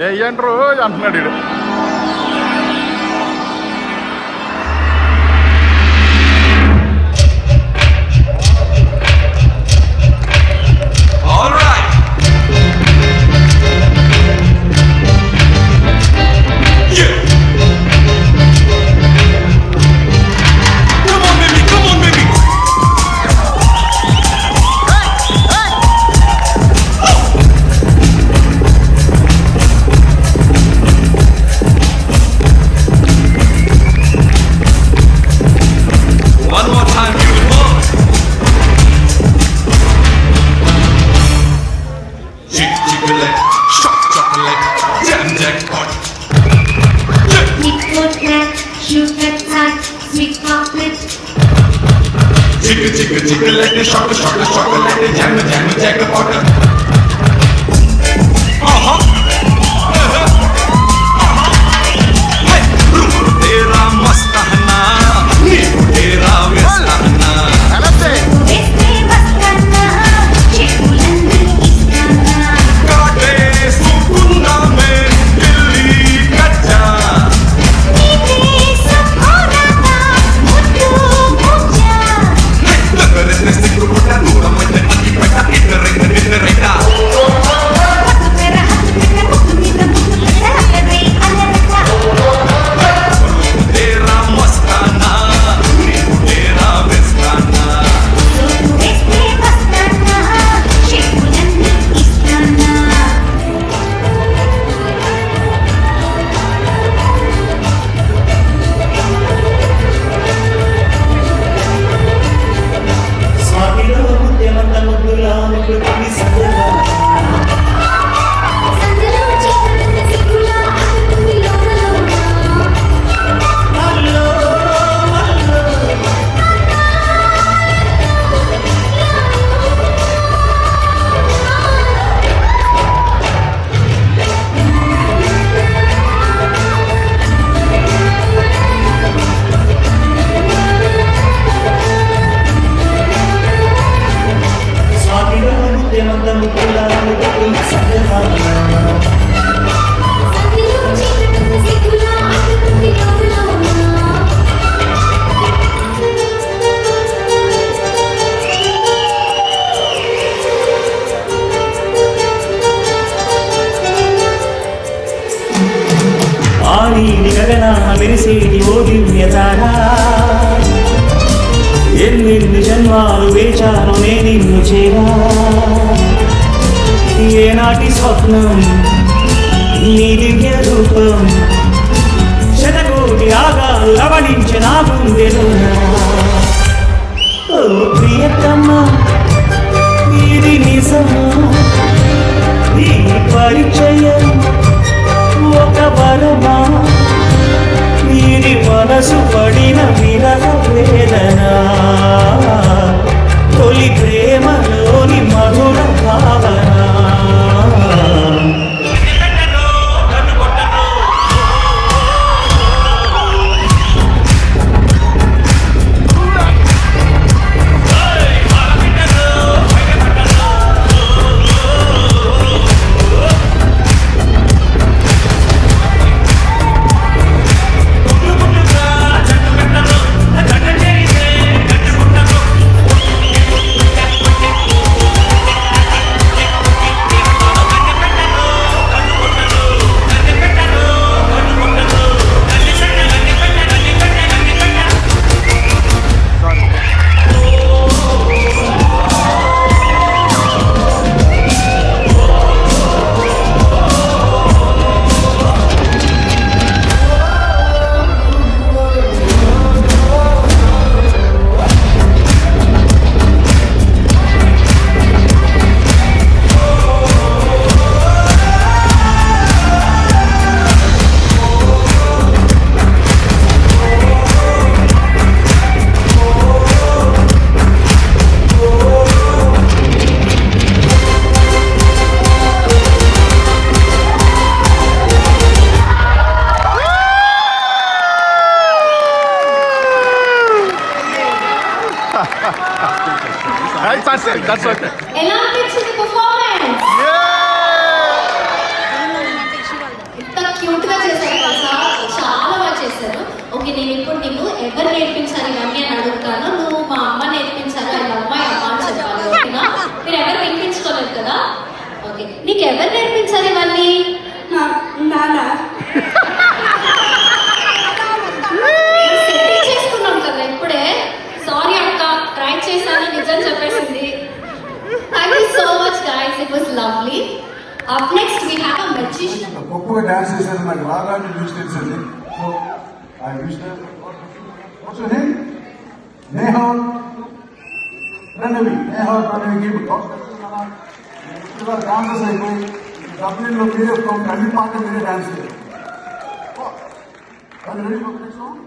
ఏంట్రో అంటున్నాడు వీడు. Chocolate, chocolate, jam, jackpot. तेरा मस्ताना, तेरा वेस्ताना. काटे सुकुंदा में दिल्ली कच्चा. మెరిసేటి ఓ దివ్యతారా ఎన్నెన్ని జన్మాలు వేచాను నే నిన్ను చేరా ఏనాటి స్వప్నం నీ దివ్య రూపం శతకోటి రాగాలు రవణించే నా గుండెలోనా ఓ ప్రియతమా ఇది నిజమా ఈ పరిచయం ఒక వరమా వీరి మనసు పడిన విరహ వేదన తొలి ప్రేమలోని మధుర భావన That's okay. Elan gets to the performance. Yeah! ఎవరు నేర్పించారు ఇవన్నీ అని అడుగుతాను. నువ్వు మా అమ్మ నేర్పించారు, ఆయన అమ్మాయి అమ్మ అని చెప్పాలి. ఓకేనా? మీరు ఎవరు వినిపించుకోలేదు కదా? ఓకే, నీకు ఎవరు నేర్పించారు ఇవన్నీ? నాన్న సెట్టింగ్ చేసుకున్నాం కదా ఇప్పుడే. సారీ అక్క, ట్రై చేశాను, నిజం చెప్పేసింది. Thank you so much guys, it was lovely. Up next we have a magician. గొప్పగా డాన్స్ చేశారు, నాకు రాగానే న్యూస్ తెలిసింది. So I wish what's your name? Neha Pranavi. Neha ప్రణవికి డాన్సెస్ అయిపోయి డబ్లిన్లో మీరే అన్ని పాటలు మీరే డాన్స్ చేయాలి. Ready for next song?